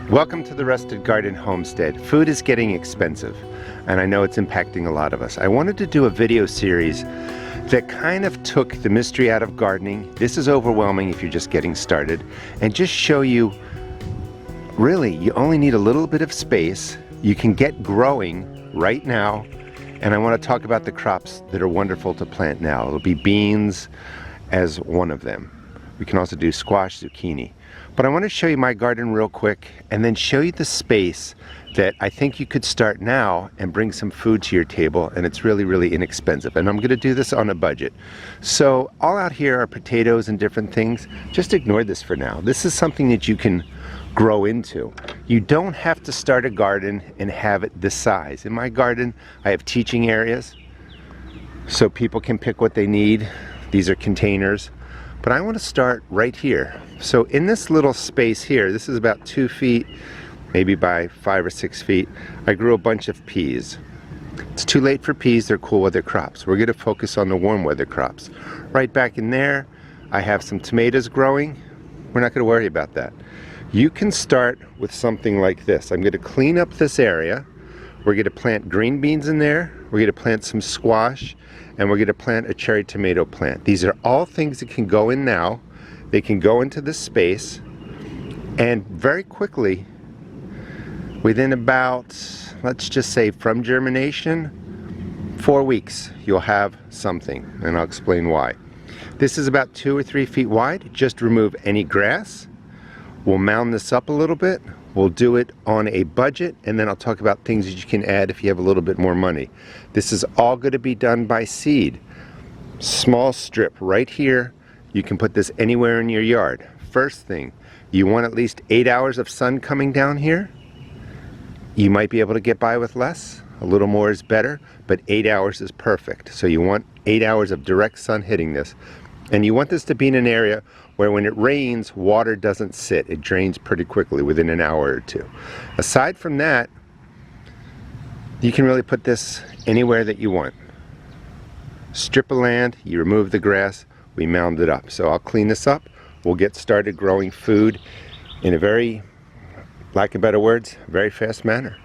Welcome to the Rusted Garden Homestead. Food is getting expensive, and I know it's impacting a lot of us. I wanted to do a video series that kind of took the mystery out of gardening. This is overwhelming if you're just getting started, and just show you, really, you only need a little bit of space. You can get growing right now, and I want to talk about the crops that are wonderful to plant now. It'll be beans as one of them. We can also do squash, zucchini. But I want to show you my garden real quick and then show you the space that I think you could start now and bring some food to your table, and it's really, really inexpensive. And I'm going to do this on a budget. So all out here are potatoes and different things. Just ignore this for now. This is something that you can grow into. You don't have to start a garden and have it this size. In my garden, I have teaching areas so people can pick what they need. These are containers. But I want to start right here. So in this little space here, this is about 2 feet, maybe by 5 or 6 feet, I grew a bunch of peas. It's too late for peas, they're cool weather crops. We're going to focus on the warm weather crops. Right back in there, I have some tomatoes growing. We're not going to worry about that. You can start with something like this. I'm going to clean up this area. We're going to plant green beans in there. We're going to plant some squash, and we're going to plant a cherry tomato plant. These are all things that can go in now. They can go into this space, and very quickly, within about, let's just say from germination, 4 weeks, you'll have something, and I'll explain why. This is about 2 or 3 feet wide. Just remove any grass. We'll mound this up a little bit. We'll do it on a budget, and then I'll talk about things that you can add if you have a little bit more money. This is all going to be done by seed. Small strip right here. You can put this anywhere in your yard. First thing, you want at least 8 hours of sun coming down here. You might be able to get by with less. A little more is better, but 8 hours is perfect. So you want 8 hours of direct sun hitting this. And you want this to be in an area where when it rains, water doesn't sit. It drains pretty quickly within an hour or two. Aside from that, you can really put this anywhere that you want. Strip of land, you remove the grass, we mound it up. So I'll clean this up. We'll get started growing food in a very, lack of better words, very fast manner.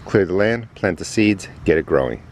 Clear the land, plant the seeds, get it growing.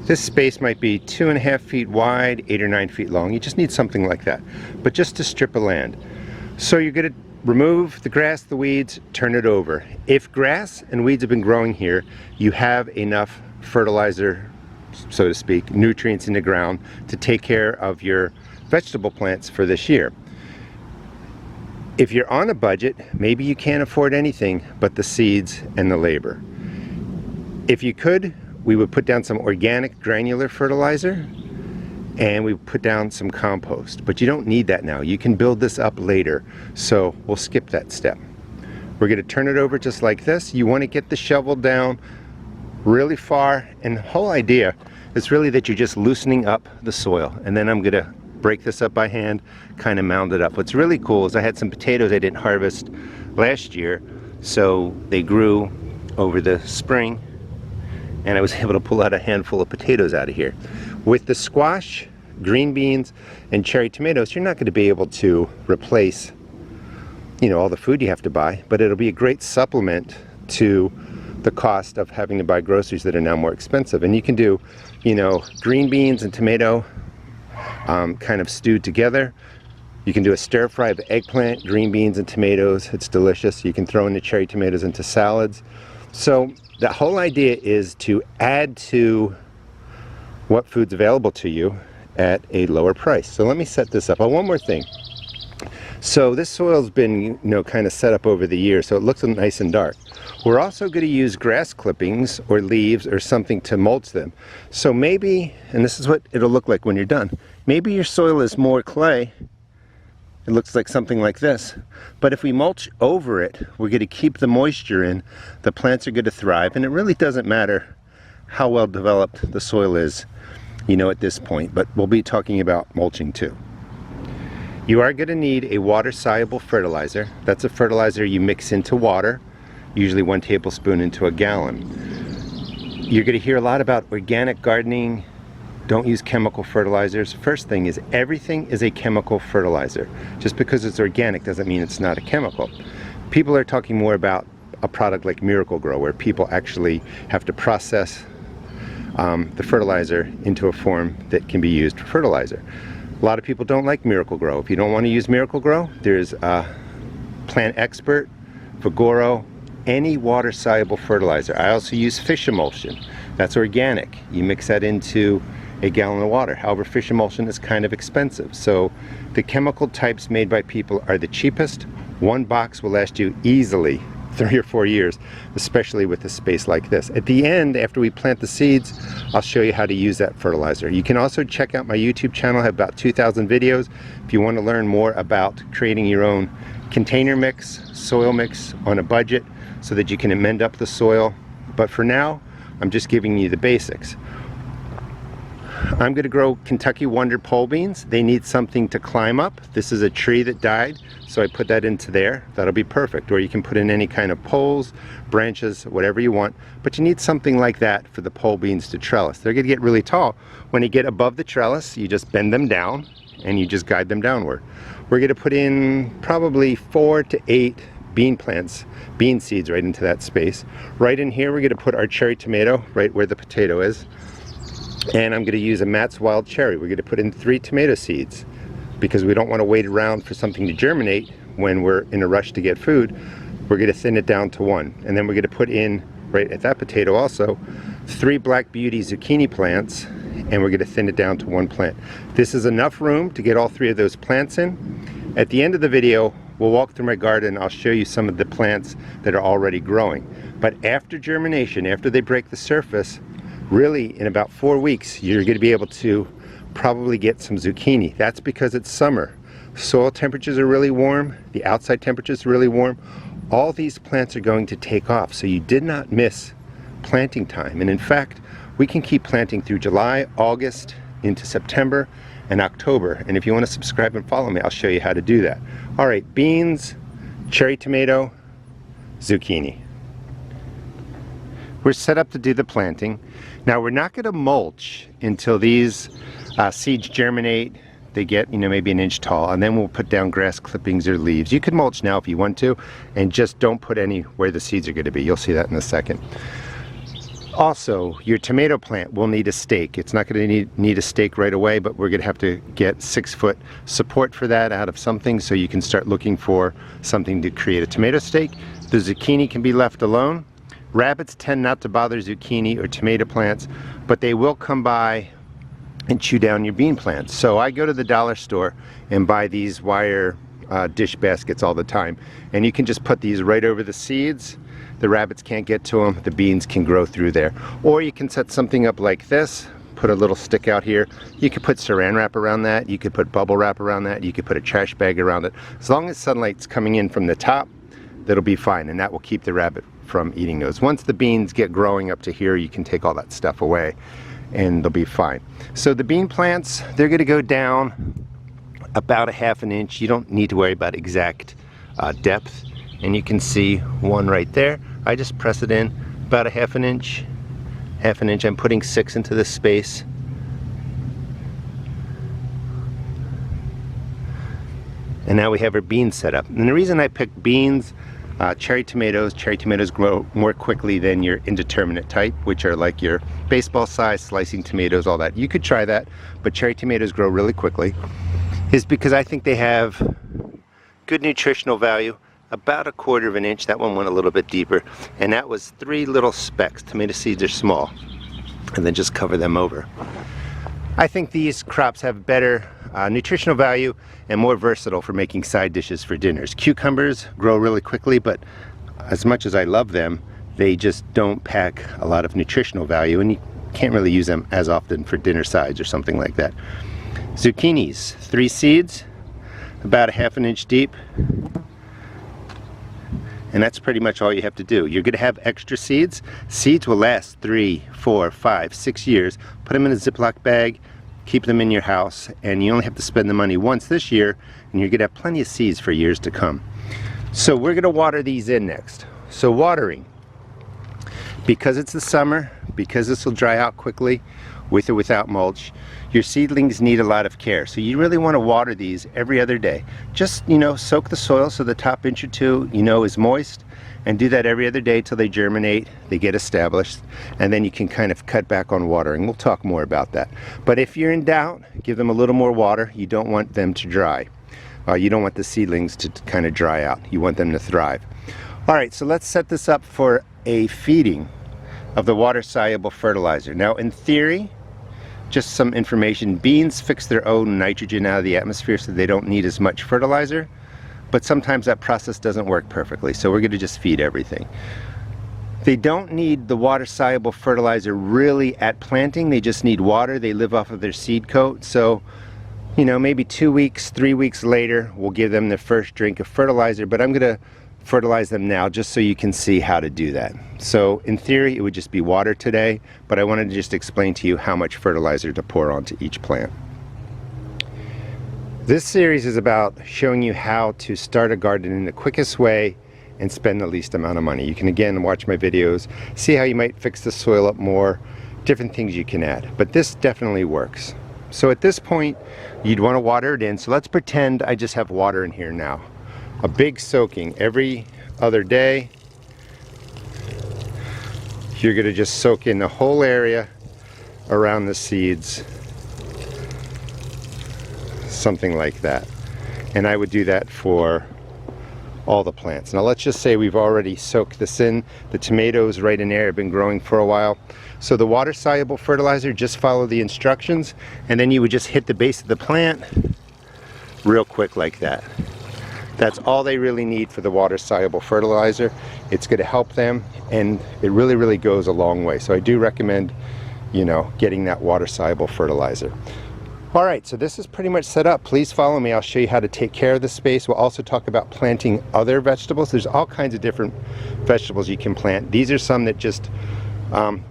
This space might be 2.5 feet wide, 8 or 9 feet long. You just need something like that, but just a strip of land. So you're going to remove the grass, the weeds, turn it over. If grass and weeds have been growing here, you have enough fertilizer, so to speak, nutrients in the ground to take care of your vegetable plants for this year. If you're on a budget, maybe you can't afford anything but the seeds and the labor. If you could, we would put down some organic granular fertilizer, and we put down some compost, but you don't need that now. You can build this up later, so we'll skip that step. We're going to turn it over just like this. You want to get the shovel down really far, and the whole idea is really that you're just loosening up the soil, and then I'm going to break this up by hand, kind of mound it up. What's really cool is I had some potatoes I didn't harvest last year, so they grew over the spring, and I was able to pull out a handful of potatoes out of here. With the squash, green beans, and cherry tomatoes, you're not going to be able to replace, all the food you have to buy, but it'll be a great supplement to the cost of having to buy groceries that are now more expensive. And you can do, green beans and tomato kind of stewed together. You can do a stir fry of eggplant, green beans, and tomatoes. It's delicious. You can throw in the cherry tomatoes into salads. So the whole idea is to add to what food's available to you at a lower price. So let me set this up. Oh, one more thing. So this soil's been, kind of set up over the years, so it looks nice and dark. We're also going to use grass clippings or leaves or something to mulch them. So maybe, and this is what it'll look like when you're done, maybe your soil is more clay. It looks like something like this. But if we mulch over it, we're going to keep the moisture in. The plants are going to thrive, and it really doesn't matter how well developed the soil is, at this point. But we'll be talking about mulching too. You are going to need a water-soluble fertilizer. That's a fertilizer you mix into water, usually 1 tablespoon into a gallon. You're going to hear a lot about organic gardening. Don't use chemical fertilizers. First thing is, everything is a chemical fertilizer. Just because it's organic doesn't mean it's not a chemical. People are talking more about a product like Miracle Grow, where people actually have to process the fertilizer into a form that can be used for fertilizer. A lot of people don't like Miracle Grow. If you don't want to use Miracle Grow, there's Plant Expert, Vigoro, any water-soluble fertilizer. I also use fish emulsion. That's organic. You mix that into a gallon of water. However, fish emulsion is kind of expensive. So the chemical types made by people are the cheapest. One box will last you easily 3 or 4 years, especially with a space like this. At the end, after we plant the seeds, I'll show you how to use that fertilizer. You can also check out my YouTube channel. I have about 2,000 videos if you want to learn more about creating your own container mix, soil mix on a budget so that you can amend up the soil. But for now, I'm just giving you the basics. I'm going to grow Kentucky Wonder pole beans. They need something to climb up. This is a tree that died, so I put that into there. That'll be perfect. Or you can put in any kind of poles, branches, whatever you want. But you need something like that for the pole beans to trellis. They're going to get really tall. When you get above the trellis, you just bend them down and you just guide them downward. We're going to put in probably 4 to 8 bean plants, bean seeds right into that space. Right in here, we're going to put our cherry tomato right where the potato is. And I'm going to use a Matt's Wild Cherry. We're going to put in 3 tomato seeds because we don't want to wait around for something to germinate when we're in a rush to get food. We're going to thin it down to 1. And then we're going to put in, right at that potato also, 3 Black Beauty zucchini plants, and we're going to thin it down to 1 plant. This is enough room to get all 3 of those plants in. At the end of the video, we'll walk through my garden. I'll show you some of the plants that are already growing. But after germination, after they break the surface, really in about 4 weeks, you're going to be able to probably get some zucchini. That's because it's summer. Soil temperatures are really warm. The outside temperatures are really warm. All these plants are going to take off. So you did not miss planting time. And in fact, we can keep planting through July, August, into September and October. And if you want to subscribe and follow me, I'll show you how to do that. All right, beans, cherry tomato, zucchini. We're set up to do the planting. Now we're not going to mulch until these seeds germinate. They get, maybe an inch tall, and then we'll put down grass clippings or leaves. You can mulch now if you want to, and just don't put any where the seeds are going to be. You'll see that in a second. Also, your tomato plant will need a stake. It's not going to need a stake right away, but we're going to have to get 6-foot support for that out of something, so you can start looking for something to create a tomato stake. The zucchini can be left alone. Rabbits tend not to bother zucchini or tomato plants, but they will come by and chew down your bean plants. So I go to the dollar store and buy these wire dish baskets all the time. And you can just put these right over the seeds. The rabbits can't get to them. The beans can grow through there. Or you can set something up like this, put a little stick out here. You could put saran wrap around that. You could put bubble wrap around that. You could put a trash bag around it. As long as sunlight's coming in from the top, that'll be fine, and that will keep the rabbit from eating those. Once the beans get growing up to here, you can take all that stuff away and they'll be fine. So the bean plants, they're going to go down about 1/2 inch. You don't need to worry about exact depth, and you can see one right there. I just press it in about 1/2 inch. 1/2 inch. I'm putting 6 into this space. And now we have our beans set up. And the reason I picked beans, cherry tomatoes grow more quickly than your indeterminate type, which are like your baseball size slicing tomatoes, all that. You could try that, but cherry tomatoes grow really quickly, is because I think they have good nutritional value. About 1/4 inch. That one went a little bit deeper, and that was 3 little specks. Tomato seeds are small, and then just cover them over. I think these crops have better nutritional value and more versatile for making side dishes for dinners. Cucumbers grow really quickly, but as much as I love them, they just don't pack a lot of nutritional value, and you can't really use them as often for dinner sides or something like that. Zucchinis, 3 seeds, about 1/2 inch deep. And that's pretty much all you have to do. You're going to have extra seeds. Seeds will last 3, 4, 5, 6 years. Put them in a Ziploc bag, keep them in your house, and you only have to spend the money once this year, and you're going to have plenty of seeds for years to come. So we're going to water these in next. So watering, because it's the summer, because this will dry out quickly, with or without mulch. Your seedlings need a lot of care, so you really want to water these every other day. Just, soak the soil so the top inch or two, is moist, and do that every other day till they germinate, they get established, and then you can kind of cut back on watering. We'll talk more about that. But if you're in doubt, give them a little more water. You don't want them to dry. You don't want the seedlings to kind of dry out. You want them to thrive. All right, so let's set this up for a feeding of the water-soluble fertilizer. Now, in theory, just some information, beans fix their own nitrogen out of the atmosphere, so they don't need as much fertilizer, but sometimes that process doesn't work perfectly, so we're going to just feed everything. They don't need the water-soluble fertilizer really at planting, they just need water. They live off of their seed coat, so maybe 2 weeks, 3 weeks later, we'll give them their first drink of fertilizer, but I'm going to fertilize them now just so you can see how to do that. So in theory, it would just be water today, but I wanted to just explain to you how much fertilizer to pour onto each plant. This series is about showing you how to start a garden in the quickest way and spend the least amount of money. You can again watch my videos, see how you might fix the soil up more, different things you can add, but this definitely works. So at this point, you'd want to water it in. So let's pretend I just have water in here now. A big soaking every other day. You're going to just soak in the whole area around the seeds. Something like that. And I would do that for all the plants. Now let's just say we've already soaked this in. The tomatoes right in there have been growing for a while. So the water-soluble fertilizer, just follow the instructions, and then you would just hit the base of the plant real quick like that. That's all they really need for the water-soluble fertilizer. It's going to help them, and it really, really goes a long way. So I do recommend, getting that water-soluble fertilizer. All right, so this is pretty much set up. Please follow me. I'll show you how to take care of the space. We'll also talk about planting other vegetables. There's all kinds of different vegetables you can plant. These are some that just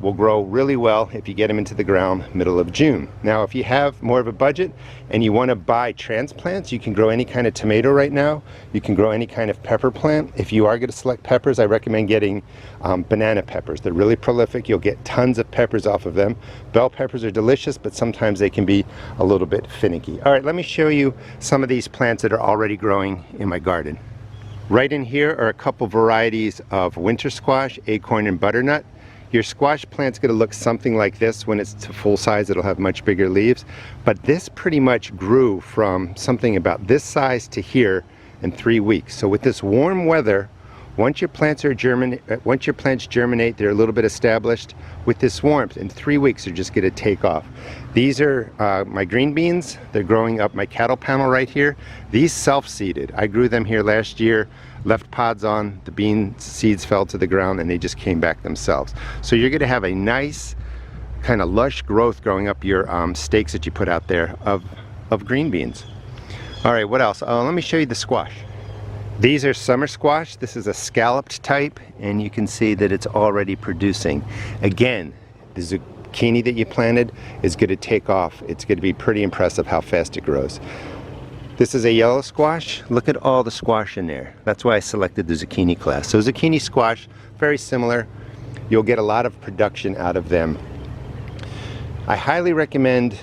will grow really well if you get them into the ground middle of June. Now, if you have more of a budget and you want to buy transplants, you can grow any kind of tomato right now. You can grow any kind of pepper plant. If you are going to select peppers, I recommend getting banana peppers. They're really prolific. You'll get tons of peppers off of them. Bell peppers are delicious, but sometimes they can be a little bit finicky. All right, let me show you some of these plants that are already growing in my garden. Right in here are a couple varieties of winter squash, acorn, and butternut. Your squash plant's going to look something like this. When it's to full size, it'll have much bigger leaves. But this pretty much grew from something about this size to here in 3 weeks. So with this warm weather, once your plants germinate, they're a little bit established. With this warmth, in 3 weeks, they're just going to take off. These are my green beans. They're growing up my cattle panel right here. These self-seeded. I grew them here last year. Left pods on, the bean seeds fell to the ground, and they just came back themselves. So you're going to have a nice kind of lush growth growing up your stakes that you put out there of green beans. All right, what else? Let me show you the squash. These are summer squash. This is a scalloped type, and you can see that it's already producing. Again, the zucchini that you planted is going to take off. It's going to be pretty impressive how fast it grows. This is a yellow squash. Look at all the squash in there. That's why I selected the zucchini class. So zucchini squash, very similar. You'll get a lot of production out of them. I highly recommend,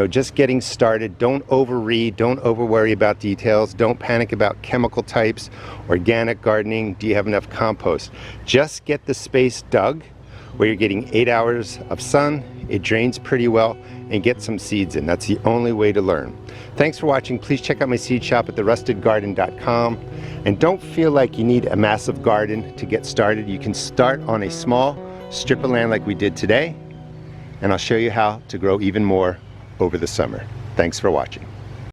just getting started. Don't overread, don't overworry about details. Don't panic about chemical types, organic gardening. Do you have enough compost? Just get the space dug where you're getting 8 hours of sun, it drains pretty well, and get some seeds in. That's the only way to learn. Thanks for watching. Please check out my seed shop at therustedgarden.com. And don't feel like you need a massive garden to get started. You can start on a small strip of land like we did today, and I'll show you how to grow even more over the summer. Thanks for watching.